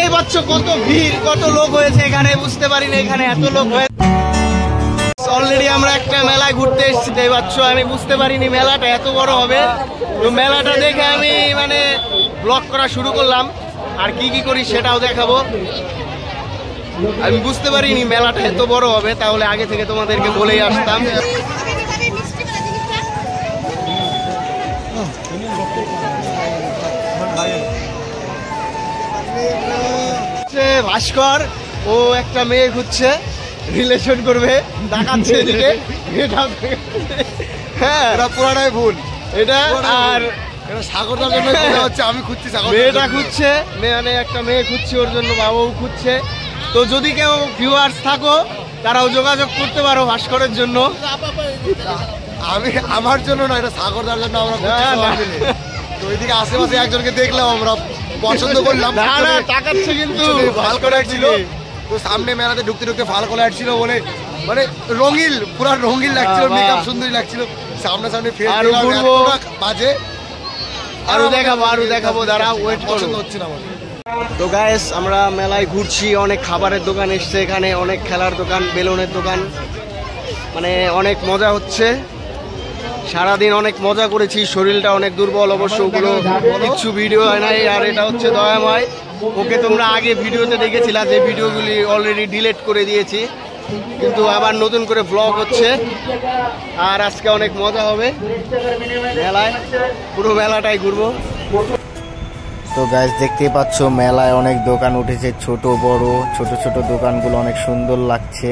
দেখতেই পাচ্ছ কত ভিড়, কত লোক হয়েছে এখানে, বুঝতে পারিনি এখানে এত লোক হয়েছে। অলরেডি আমরা একটা মেলায় ঘুরতে এসেছি, দেখতে পাচ্ছ, আমি বুঝতে পারিনি মেলাটা এত বড় হবে। তো মেলাটা দেখে আমি মানে ব্লগ করা শুরু করলাম, আর কি কি করি সেটাও দেখাবো। আমি বুঝতে পারিনি মেলাটা এত বড় হবে, তাহলে আগে থেকে তোমাদেরকে বলেই আসতাম। ভাস্কর ও একটা মেয়ে খুঁজছে, রিলেশন করবে, দেখাচ্ছে এদিকে। হ্যাঁ, এটা পুরাটাই ভুল এটা। আর সাগরদার জন্য হচ্ছে, আমি খুঁজছি, মেয়েটা খুঁজছে, মানে একটা মেয়ে খুঁজছে, ওর জন্য বাবাও খুঁজছে। তো যদি কেউ ভিউয়ার্স থাকো, তারাও যোগাযোগ করতে পারো ভাস্করের জন্য। আমি আমার জন্য না, এটা সাগরদার জন্য আমরা তো ওইদিকে আশেপাশে একজনকে দেখলাম, আমরা পছন্দ করলাম। না না, তাকাচ্ছে কিন্তু ভাস্কর ছিল। তো সামনে মেলাতে ঢুকতে ঢুকতে ফালকো লাইট ছিল বলে মানে রঙিল, পুরো রঙিল লাগছিল, মেকআপ সুন্দরী লাগছিল। সামনে সামনে ফেস বাজে, আরো দেখাবো দাঁড়া, ওয়েট পছন্দ হচ্ছে না আমার। তো গাইস, আমরা মেলায় ঘুরছি, অনেক খাবারের দোকান এসছে এখানে, অনেক খেলার দোকান, বেলুনের দোকান, মানে অনেক মজা হচ্ছে। সারাদিন অনেক মজা করেছি, শরীরটা অনেক দুর্বল অবশ্য, ওগুলো কিচ্ছু ভিডিও হয় নাই। আর এটা হচ্ছে দয়াময়, ওকে তোমরা আগে ভিডিওতে দেখেছিলা, যে ভিডিওগুলি অলরেডি ডিলিট করে দিয়েছি, কিন্তু আবার নতুন করে ব্লগ হচ্ছে। আর আজকে অনেক মজা হবে মেলায়, পুরো মেলাটাই ঘুরবো। তো গাইস, দেখতেই পাচ্ছ মেলায় অনেক দোকান উঠেছে, ছোট বড়, ছোট ছোট দোকানগুলো অনেক সুন্দর লাগছে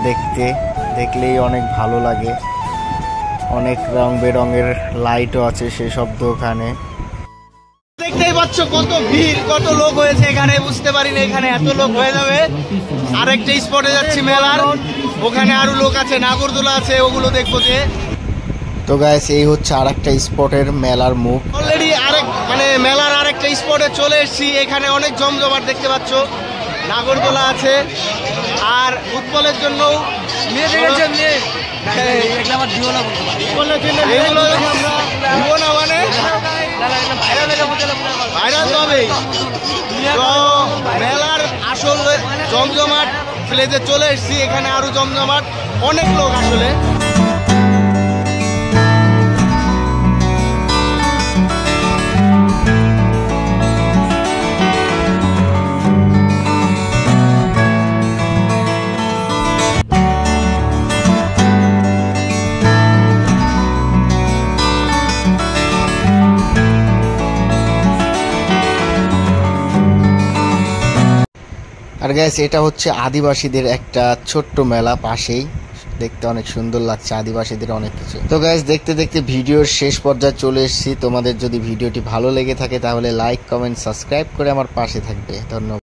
দেখতে, দেখলেই অনেক ভালো লাগে। অনেক রং বেরঙের লাইটও আছে সেসব দোকানে। দেখতেই পাচ্ছ কত ভিড়, কত লোক হয়েছে এখানে, বুঝতে পারিনি এখানে এত লোক হয়ে যাবে। আরেকটা স্পটে যাচ্ছি মেলার, ওখানে আরো লোক আছে, নাগরদোলা আছে, ওগুলো দেখবো যে। তো গাইস, এই হচ্ছে আরেকটা স্পটের মেলার মুখ। অলরেডি মানে মেলার আরেকটা স্পটে চলে এসেছি, এখানে অনেক জমজমাট দেখতে পাচ্ছ, নাগরদোলা আছে। আর ফুটবলের জন্য মেলার আসল জমজমাট প্লেসে চলে এসেছি, এখানে আরো জমজমাট, অনেক লোক আসলে। আর গাইস, এটা হচ্ছে আদিবাসীদের একটা ছোট্ট মেলা, পাশেই, দেখতে অনেক সুন্দর লাগছে, আদিবাসীদের অনেক কিছু। তো গাইস, দেখতে দেখতে ভিডিওর শেষ পর্যায়ে চলে এসেছি। তোমাদের যদি ভিডিওটি ভালো লেগে থাকে তাহলে লাইক, কমেন্ট, সাবস্ক্রাইব করে আমার পাশে থাকবে। ধন্যবাদ।